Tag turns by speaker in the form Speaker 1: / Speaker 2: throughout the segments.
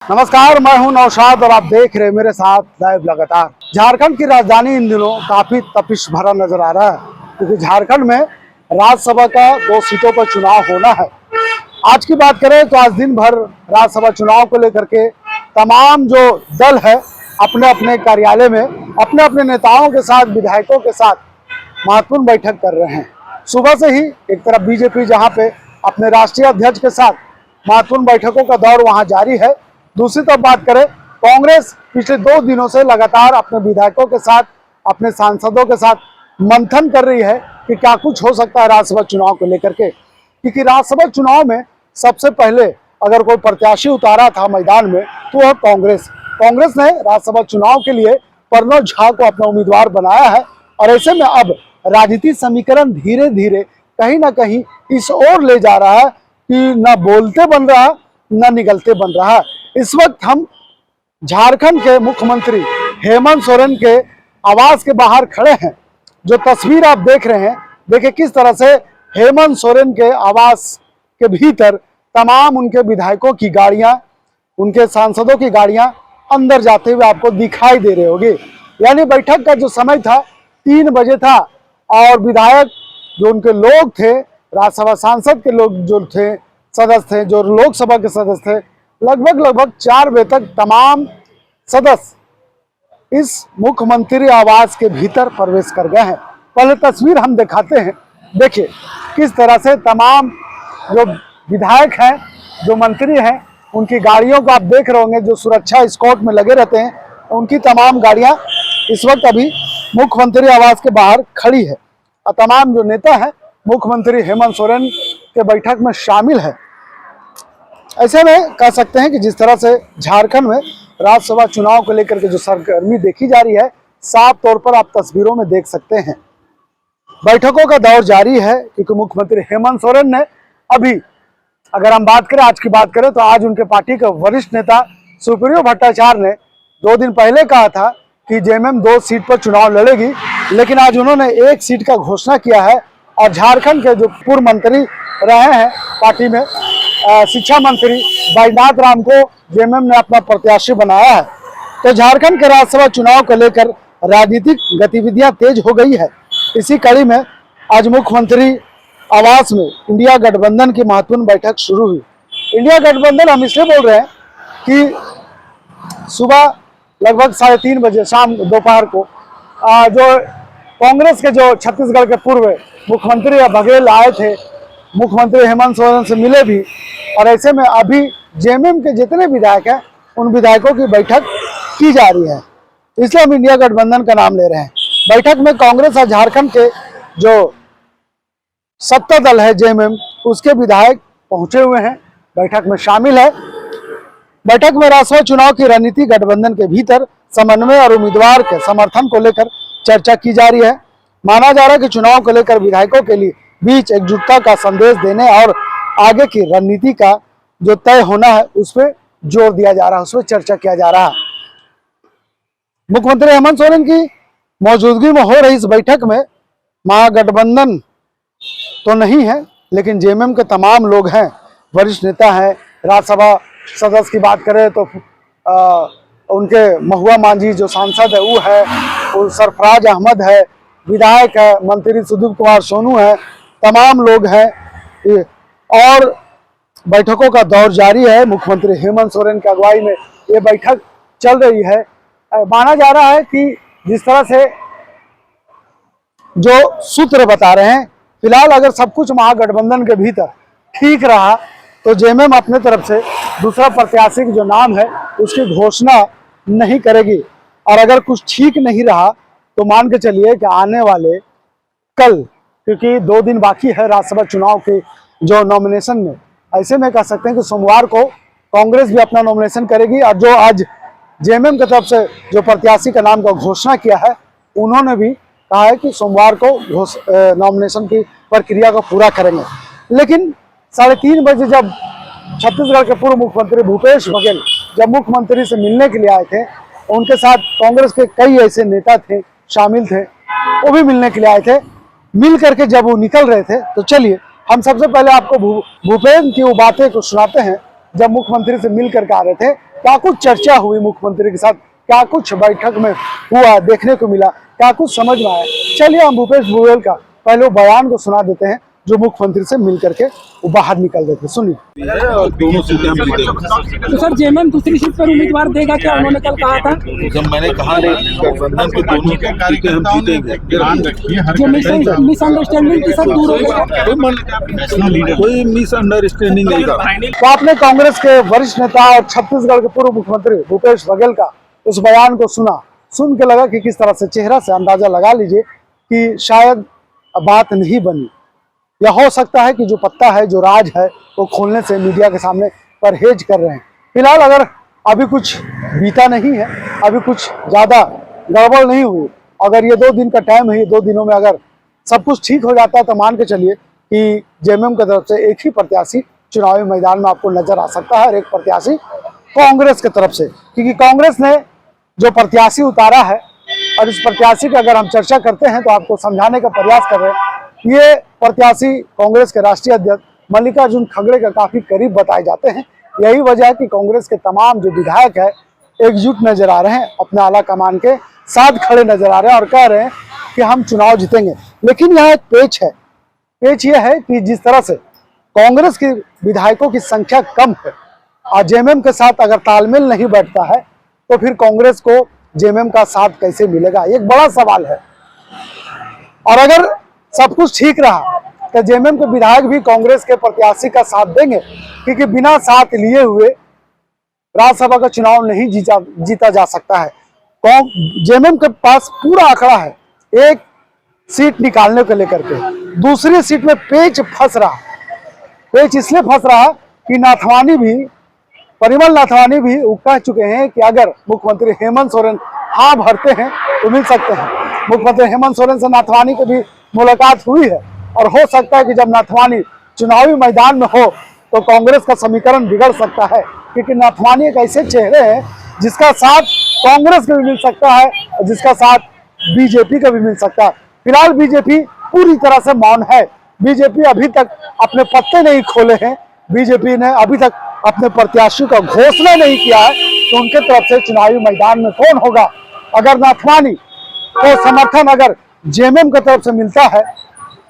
Speaker 1: नमस्कार, मैं हूं नौशाद और आप देख रहे हैं मेरे साथ लाइव लगातार। झारखंड की राजधानी इन दिनों काफी तपिश भरा नजर आ रहा है, क्योंकि झारखंड में राज्यसभा का 2 सीटों पर चुनाव होना है। आज की बात करें तो आज दिन भर राज्यसभा चुनाव को लेकर के तमाम जो दल है अपने अपने कार्यालय में अपने अपने नेताओं के साथ, विधायकों के साथ महत्वपूर्ण बैठक कर रहे हैं। सुबह से ही एक तरफ बीजेपी जहाँ पे अपने राष्ट्रीय अध्यक्ष के साथ महत्वपूर्ण बैठकों का दौर वहाँ जारी है, दूसरी तरफ बात करें कांग्रेस पिछले 2 दिनों से लगातार अपने विधायकों के साथ, अपने सांसदों के साथ मंथन कर रही है कि क्या कुछ हो सकता है राज्यसभा चुनाव को लेकर के। क्योंकि राज्यसभा चुनाव में सबसे पहले अगर कोई प्रत्याशी उतारा था मैदान में तो वह कांग्रेस ने राज्यसभा चुनाव के लिए प्रणव झा को अपना उम्मीदवार बनाया है। और ऐसे में अब राजनीतिक समीकरण धीरे धीरे कहीं ना कहीं इस ओर ले जा रहा है कि न बोलते बन रहा न निगलते बन रहा है। इस वक्त हम झारखंड के मुख्यमंत्री हेमंत सोरेन के आवास के बाहर खड़े हैं। जो तस्वीर आप देख रहे हैं, देखिए किस तरह से हेमंत सोरेन के आवास के भीतर तमाम उनके विधायकों की गाड़ियां, उनके सांसदों की गाड़ियां अंदर जाते हुए आपको दिखाई दे रहे होंगे। यानी बैठक का जो समय था 3 बजे था और विधायक जो उनके लोग थे, राज्यसभा सांसद के लोग जो थे, सदस्य थे, जो लोकसभा के सदस्य थे, लगभग 4 बजे तक तमाम सदस्य इस मुख्यमंत्री आवास के भीतर प्रवेश कर गए हैं। पहले तस्वीर हम दिखाते हैं, देखिए किस तरह से तमाम जो विधायक हैं, जो मंत्री हैं, उनकी गाड़ियों को आप देख रहे होंगे, जो सुरक्षा स्कॉट में लगे रहते हैं, उनकी तमाम गाड़ियां इस वक्त अभी मुख्यमंत्री आवास के बाहर खड़ी है। और तमाम जो नेता हैं मुख्यमंत्री हेमंत सोरेन के बैठक में शामिल है। ऐसे में कह सकते हैं कि जिस तरह से झारखंड में राज्यसभा चुनाव को लेकर के जो सरगर्मी देखी जा रही है, साफ तौर पर आप तस्वीरों में देख सकते हैं। बैठकों का दौर जारी है, क्योंकि मुख्यमंत्री हेमंत सोरेन ने अभी, अगर हम बात करें आज की बात करें तो आज उनके पार्टी के वरिष्ठ नेता सुप्रियो भट्टाचार्य ने 2 दिन पहले कहा था कि जेएमएम 2 सीट पर चुनाव लड़ेगी, लेकिन आज उन्होंने 1 सीट का घोषणा किया है। और झारखंड के जो पूर्व मंत्री रहे हैं पार्टी में, शिक्षा मंत्री बैजनाथ राम को जेएमएम ने अपना प्रत्याशी बनाया है। तो झारखंड के राज्यसभा चुनाव को लेकर राजनीतिक गतिविधियां तेज हो गई है। इसी कड़ी में आज मुख्यमंत्री आवास में इंडिया गठबंधन की महत्वपूर्ण बैठक शुरू हुई। इंडिया गठबंधन हम इसलिए बोल रहे हैं कि सुबह लगभग 3:30 बजे शाम दोपहर को जो कांग्रेस के जो छत्तीसगढ़ के पूर्व मुख्यमंत्री बघेल आए थे, मुख्यमंत्री हेमंत सोरेन से मिले भी। और ऐसे में अभी जेएमएम के जितने विधायक हैं उन विधायकों की बैठक की जा रही है, इसलिए हम इंडिया गठबंधन का नाम ले रहे हैं। बैठक में कांग्रेस और झारखंड के जो सत्ता दल है जेएमएम, उसके विधायक पहुंचे हुए हैं, बैठक में शामिल है। बैठक में राज्यसभा चुनाव की रणनीति, गठबंधन के भीतर समन्वय और उम्मीदवार के समर्थन को लेकर चर्चा की जा रही है। माना जा रहा है कि चुनाव को लेकर विधायकों के लिए बीच एकजुटता का संदेश देने और आगे की रणनीति का जो तय होना है उस पर जोर दिया जा रहा है, उस पर चर्चा किया जा रहा है। मुख्यमंत्री हेमंत सोरेन की मौजूदगी में हो रही इस बैठक में महागठबंधन तो नहीं है, लेकिन जेएमएम के तमाम लोग हैं, वरिष्ठ नेता हैं। राज्यसभा सदस्य की बात करें तो उनके महुआ मांझी जो सांसद है वो है, और सरफराज अहमद है, विधायक है, मंत्री सुदीप कुमार सोनू है, तमाम लोग हैं। और बैठकों का दौर जारी है। मुख्यमंत्री हेमंत सोरेन की अगुवाई में ये बैठक चल रही है। माना जा रहा है कि जिस तरह से जो सूत्र बता रहे हैं, फिलहाल अगर सब कुछ महागठबंधन के भीतर ठीक रहा तो जेएमएम अपने तरफ से दूसरा प्रत्याशी का जो नाम है उसकी घोषणा नहीं करेगी। और अगर कुछ ठीक नहीं रहा तो मान के चलिए कि आने वाले कल, क्योंकि 2 दिन बाकी है राज्यसभा चुनाव के जो नॉमिनेशन में, ऐसे में कह सकते हैं कि सोमवार को कांग्रेस भी अपना नॉमिनेशन करेगी। और जो आज जेएमएम की तरफ से जो प्रत्याशी का नाम का घोषणा किया है, उन्होंने भी कहा है कि सोमवार को नॉमिनेशन की प्रक्रिया को पूरा करेंगे। लेकिन 3:30 बजे जब छत्तीसगढ़ के पूर्व मुख्यमंत्री भूपेश बघेल जब मुख्यमंत्री से मिलने के लिए आए थे, उनके साथ कांग्रेस के कई ऐसे नेता थे, शामिल थे, वो भी मिलने के लिए आए थे। मिल करके जब वो निकल रहे थे तो चलिए हम सबसे पहले आपको भूपेश की वो बातें को सुनाते हैं जब मुख्यमंत्री से मिल करके आ रहे थे क्या कुछ चर्चा हुई मुख्यमंत्री के साथ, क्या कुछ बैठक में हुआ, देखने को मिला, क्या कुछ समझ में आया। चलिए हम भूपेश बघेल का पहले बयान को सुना देते हैं जो मुख्यमंत्री से मिल करके वो बाहर निकल देते। सुनिए।
Speaker 2: दोनों सीटें हम जीतेंगे।
Speaker 3: तो सर जेएमएम दूसरी सीट पर उम्मीदवार देगा क्या, उन्होंने कल कहा था।
Speaker 2: जब मैंने कहा गठबंधन की दोनों सीटें हम जीतेंगे।
Speaker 3: जो मिसअंडरस्टैंडिंग की सब दूर हो गई,
Speaker 2: कोई मिसअंडरस्टैंडिंग नहीं था।
Speaker 1: तो आपने कांग्रेस के वरिष्ठ नेता और छत्तीसगढ़ के पूर्व मुख्यमंत्री भूपेश बघेल का उस बयान को सुन के लगा कि किस तरह से, चेहरा से अंदाजा लगा लीजिए कि शायद बात नहीं बनी, या हो सकता है कि जो पत्ता है, जो राज है, वो खोलने से मीडिया के सामने परहेज कर रहे हैं। फिलहाल अगर अभी कुछ बीता नहीं है, अभी कुछ ज़्यादा गड़बड़ नहीं हुई, अगर ये 2 दिन का टाइम है, ये 2 दिनों में अगर सब कुछ ठीक हो जाता है तो मान के चलिए कि जेएमएम की तरफ से एक ही प्रत्याशी चुनावी मैदान में आपको नजर आ सकता है, और एक प्रत्याशी कांग्रेस की तरफ से, क्योंकि कांग्रेस ने जो प्रत्याशी उतारा है, और इस प्रत्याशी की अगर हम चर्चा करते हैं तो आपको समझाने का प्रयास कर रहे हैं। ये प्रत्याशी कांग्रेस के राष्ट्रीय अध्यक्ष मल्लिकार्जुन खड़गे के काफी करीब बताए जाते हैं। यही वजह है कि कांग्रेस के तमाम जो विधायक है एकजुट नजर आ रहे हैं, अपने आला कमान के साथ खड़े नजर आ रहे हैं और कह रहे हैं कि हम चुनाव जीतेंगे। लेकिन यहाँ एक पेच है। पेच ये है कि जिस तरह से कांग्रेस के विधायकों की संख्या कम है और जेएमएम के साथ अगर तालमेल नहीं बैठता है तो फिर कांग्रेस को जेएमएम का साथ कैसे मिलेगा, एक बड़ा सवाल है। और अगर सब कुछ ठीक रहा तो जेएमएम के विधायक भी कांग्रेस के प्रत्याशी का साथ देंगे, क्योंकि बिना साथ लिए हुए राज्यसभा का चुनाव नहीं जीता जा सकता है। जेएमएम के पास पूरा आंकड़ा है एक सीट निकालने को लेकर के। दूसरी सीट में पेच फंस रहा। पेच इसलिए फंस रहा कि नाथवानी भी, परिमल नाथवानी भी कह चुके हैं कि अगर मुख्यमंत्री हेमंत सोरेन हाँ भरते हैं तो मिल सकते हैं। मुख्यमंत्री हेमंत सोरेन से नाथवानी की भी मुलाकात हुई है, और हो सकता है कि जब नाथवानी चुनावी मैदान में हो तो कांग्रेस का समीकरण बिगड़ सकता है, क्योंकि नाथवानी एक ऐसे चेहरे हैं जिसका साथ कांग्रेस का भी मिल सकता है और जिसका साथ बीजेपी का भी मिल सकता है। फिलहाल बीजेपी पूरी तरह से मौन है। बीजेपी अभी तक अपने पत्ते नहीं खोले हैं। बीजेपी ने अभी तक अपने प्रत्याशी का घोषणा नहीं किया है तो उनके तरफ से चुनावी मैदान में कौन होगा। अगर नाथवानी को समर्थन अगर जेएमएम की तरफ से मिलता है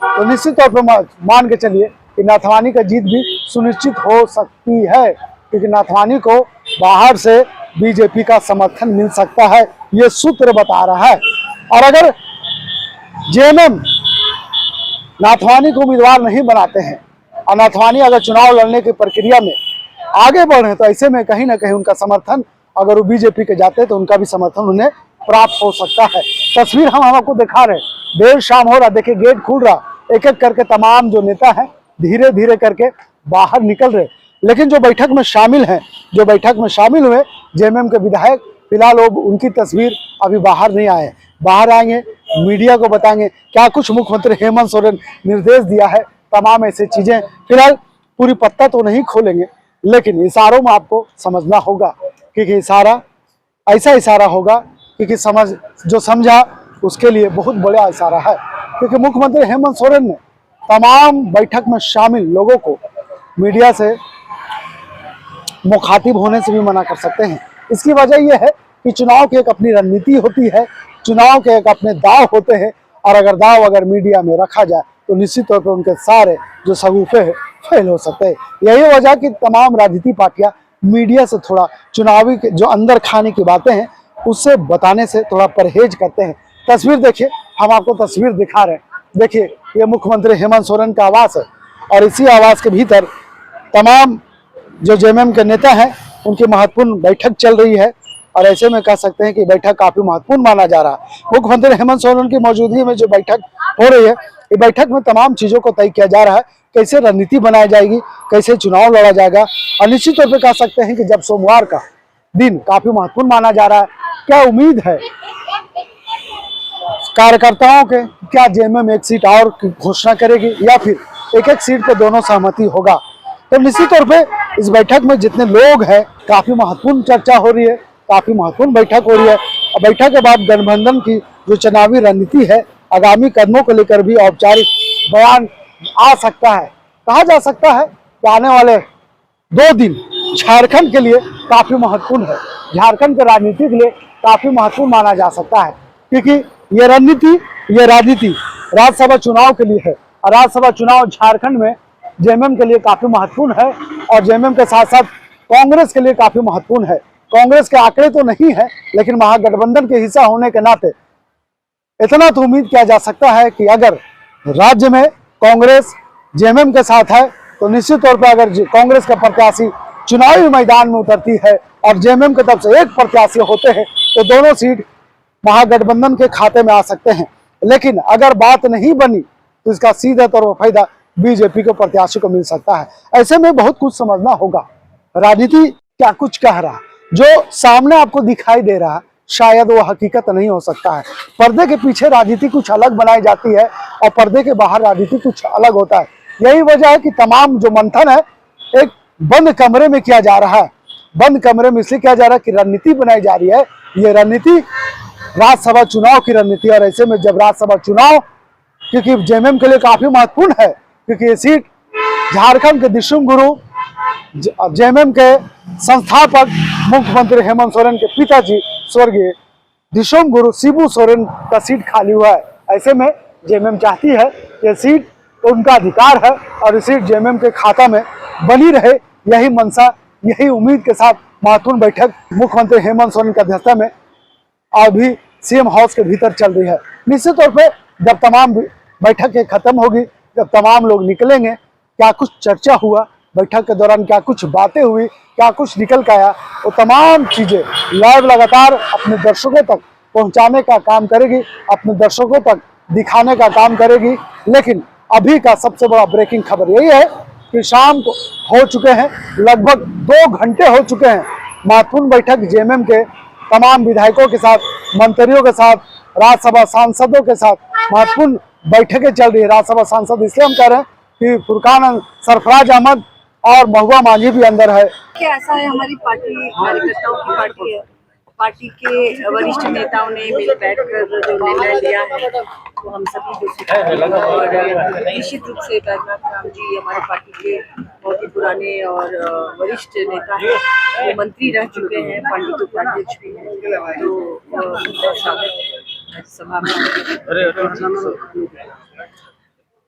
Speaker 1: तो निश्चित तौर पर मान के चलिए कि नाथवानी का जीत भी सुनिश्चित हो सकती है, क्योंकि नाथवानी को बाहर से बीजेपी का समर्थन मिल सकता है, ये सूत्र बता रहा है। और अगर जेएमएम नाथवानी को उम्मीदवार नहीं बनाते हैं और नाथवानी अगर चुनाव लड़ने की प्रक्रिया में आगे बढ़े तो ऐसे में कहीं ना कहीं उनका समर्थन, अगर वो बीजेपी के जाते तो उनका भी समर्थन उन्हें प्राप्त हो सकता है। तस्वीर हम आपको दिखा रहे हैं, देर शाम हो रहा, देखिए गेट खुल रहा, एक एक करके तमाम जो नेता हैं धीरे धीरे करके बाहर निकल रहे। लेकिन जो बैठक में शामिल हैं, जो बैठक में शामिल हुए जेएमएम के विधायक, फिलहाल वो उनकी तस्वीर अभी बाहर नहीं आए। बाहर आएंगे, मीडिया को बताएंगे क्या कुछ मुख्यमंत्री हेमंत सोरेन निर्देश दिया है, तमाम ऐसी चीजें। फिलहाल पूरी पत्ता तो नहीं खोलेंगे, लेकिन इशारों में आपको समझना होगा, क्योंकि इशारा ऐसा इशारा होगा क्योंकि जो समझा उसके लिए बहुत बड़ा इशारा है। क्योंकि मुख्यमंत्री हेमंत सोरेन ने तमाम बैठक में शामिल लोगों को मीडिया से मुखातिब होने से भी मना कर सकते हैं। इसकी वजह यह है कि चुनाव की एक अपनी रणनीति होती है, चुनाव के एक अपने दाव होते हैं, और अगर दाव अगर मीडिया में रखा जाए तो निश्चित तौर पर उनके सारे जो सगुफे हैं फेल हो सकते हैं। यही वजह कि तमाम राजनीतिक पार्टियां मीडिया से थोड़ा चुनावी के जो अंदर खाने की बातें हैं उससे बताने से थोड़ा परहेज करते हैं। तस्वीर देखिए, हम आपको तस्वीर दिखा रहे हैं। देखिए, ये मुख्यमंत्री हेमंत सोरेन का आवास है, और इसी आवास के भीतर तमाम जो जेएमएम के नेता हैं उनकी महत्वपूर्ण बैठक चल रही है, और ऐसे में कह सकते हैं कि बैठक काफी महत्वपूर्ण माना जा रहा है। मुख्यमंत्री हेमंत सोरेन की मौजूदगी में जो बैठक हो रही है, ये बैठक में तमाम चीजों को तय किया जा रहा है, कैसे रणनीति बनाई जाएगी, कैसे चुनाव लड़ा जाएगा। और निश्चित तौर पर कह सकते हैं कि जब सोमवार का दिन काफी महत्वपूर्ण माना जा रहा है, क्या उम्मीद है कार्यकर्ताओं के, क्या जेएमएम एक सीट और की घोषणा करेगी या फिर एक एक सीट पे दोनों सहमति होगा। तो निश्चित तौर पे इस बैठक में जितने लोग हैं काफी महत्वपूर्ण चर्चा हो रही है, काफी महत्वपूर्ण बैठक हो रही है। और बैठक के बाद गठबंधन की जो चुनावी रणनीति है, आगामी कदमों को लेकर भी औपचारिक बयान आ सकता है। कहा जा सकता है कि आने वाले 2 दिन झारखंड के लिए काफी महत्वपूर्ण है, झारखंड के राजनीति के लिए काफी महत्वपूर्ण माना जा सकता है, क्योंकि ये रणनीति, ये राजनीति राज्यसभा चुनाव के लिए है और राज्यसभा चुनाव झारखंड में जेएमएम के लिए काफी महत्वपूर्ण है और जेएमएम के साथ साथ कांग्रेस के लिए काफी महत्वपूर्ण है। कांग्रेस के आंकड़े तो नहीं है, लेकिन महागठबंधन के हिस्सा होने के नाते इतना तो उम्मीद किया जा सकता है कि अगर राज्य में कांग्रेस जेएमएम के साथ है तो निश्चित तौर पर अगर कांग्रेस का प्रत्याशी चुनावी मैदान में उतरती है और जेएमएम की तरफ से एक प्रत्याशी होते हैं तो दोनों सीट महागठबंधन के खाते में आ सकते हैं। लेकिन अगर बात नहीं बनी तो इसका सीधा तौर पर फायदा बीजेपी के प्रत्याशी को मिल सकता है। ऐसे में बहुत कुछ समझना होगा, राजनीति क्या कुछ कह रहा, जो सामने आपको दिखाई दे रहा शायद वो हकीकत नहीं हो सकता है। पर्दे के पीछे राजनीति कुछ अलग बनाई जाती है और पर्दे के बाहर राजनीति कुछ अलग होता है। यही वजह है कि तमाम जो मंथन है एक बंद कमरे में किया जा रहा है। बंद कमरे में इसलिए किया जा रहा है कि रणनीति बनाई जा रही है। ये रणनीति राज्यसभा चुनाव की रणनीति, और ऐसे में जब राज्यसभा चुनाव क्योंकि जेएमएम के लिए काफी महत्वपूर्ण है, क्योंकि ये सीट झारखंड के दिशुम गुरु जेएमएम के संस्थापक मुख्यमंत्री हेमंत सोरेन के पिताजी स्वर्गीय दिशुम गुरु शिबू सोरेन का सीट खाली हुआ है। ऐसे में जेएमएम चाहती है कि सीट उनका अधिकार है और इस सीट जेएमएम के खाता में बनी रहे। यही मंशा, यही उम्मीद के साथ महत्वपूर्ण बैठक मुख्यमंत्री हेमंत सोरेन की अध्यक्षता में अभी सीएम हाउस के भीतर चल रही है। निश्चित तौर पे जब तमाम बैठकें खत्म होगी, जब तमाम लोग निकलेंगे, क्या कुछ चर्चा हुआ बैठक के दौरान, क्या कुछ बातें हुई, क्या कुछ निकल के आया, वो तमाम चीजें लाइव लगातार अपने दर्शकों तक पहुंचाने का काम करेगी, अपने दर्शकों तक दिखाने का काम करेगी। लेकिन अभी का सबसे बड़ा ब्रेकिंग खबर यही है कि शाम को हो चुके हैं, लगभग 2 घंटे हो चुके हैं महत्वपूर्ण बैठक जेएमएम के तमाम विधायकों के साथ, मंत्रियों के साथ, राज्यसभा सांसदों के साथ महत्वपूर्ण बैठकें चल रही है। राज्यसभा सांसद इसलिए हम कह रहे हैं कि फुरकान सरफराज अहमद और महुआ मांझी भी अंदर है।
Speaker 4: क्या ऐसा है, हमारी पार्टी कार्यकर्ताओं की पार्टी है, पार्टी के वरिष्ठ नेताओं ने मिल बैठकर जो निर्णय लिया है वो हम सभी को और निश्चित रूप से बैजनाथ राम जी हमारी पार्टी के बहुत ही पुराने और वरिष्ठ नेता हैं, वो मंत्री रह चुके हैं, पार्टी के उपाध्यक्ष भी हैं, तो उनका स्वागत है सभा में।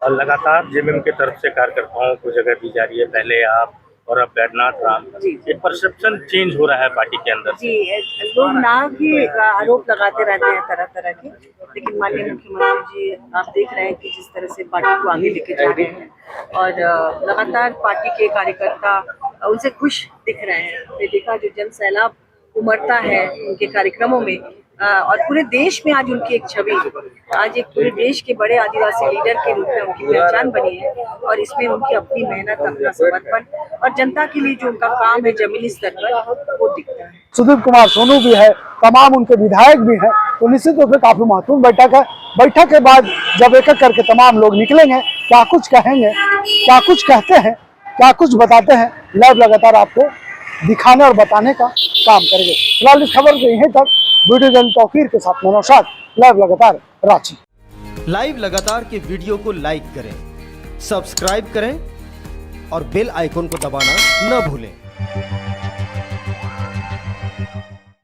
Speaker 5: और लगातार जेएमएम की तरफ से कार्यकर्ताओं को जगह दी जा रही है, पहले आप और अब बैजनाथ राम, एक परसेप्शन चेंज हो रहा है पार्टी के अंदर।
Speaker 4: जी, लोग नाम के आरोप लगाते रहते हैं तरह तरह के, लेकिन माननीय मुख्यमंत्री जी आप देख रहे हैं कि जिस तरह से पार्टी को आगे लेके जा रहे हैं और लगातार पार्टी के कार्यकर्ता उनसे खुश दिख रहे हैं। हमने देखा जो जन सैलाब उमड़ता है उनके कार्यक्रमों में और पूरे देश में आज उनकी एक छवि, आज एक पूरे देश के बड़े आदिवासी लीडर के रूप में उनकी पहचान बनी है और इसमें उनकी अपनी मेहनत, अपना समर्पण और जनता के लिए जो उनका काम है जमीनी स्तर पर वो दिखता है।
Speaker 1: सुदीप कुमार सोनू भी है, तमाम उनके विधायक भी हैं, तो निश्चित रूप से काफी महत्वपूर्ण बैठक है। बैठक के बाद जब एक एक करके तमाम लोग निकलेंगे, क्या कुछ कहेंगे, क्या कुछ कहते हैं, क्या कुछ बताते हैं, लाइव लगातार आपको दिखाने और बताने का काम करेंगे। फिलहाल इस खबर को यहीं तक। वीडियो जर्नलिस्ट तौकीर के साथ मनोशाद, लाइव लगातार रांची।
Speaker 6: लाइव लगातार के वीडियो को लाइक करें, सब्सक्राइब करें और बेल आइकन को दबाना न भूलें।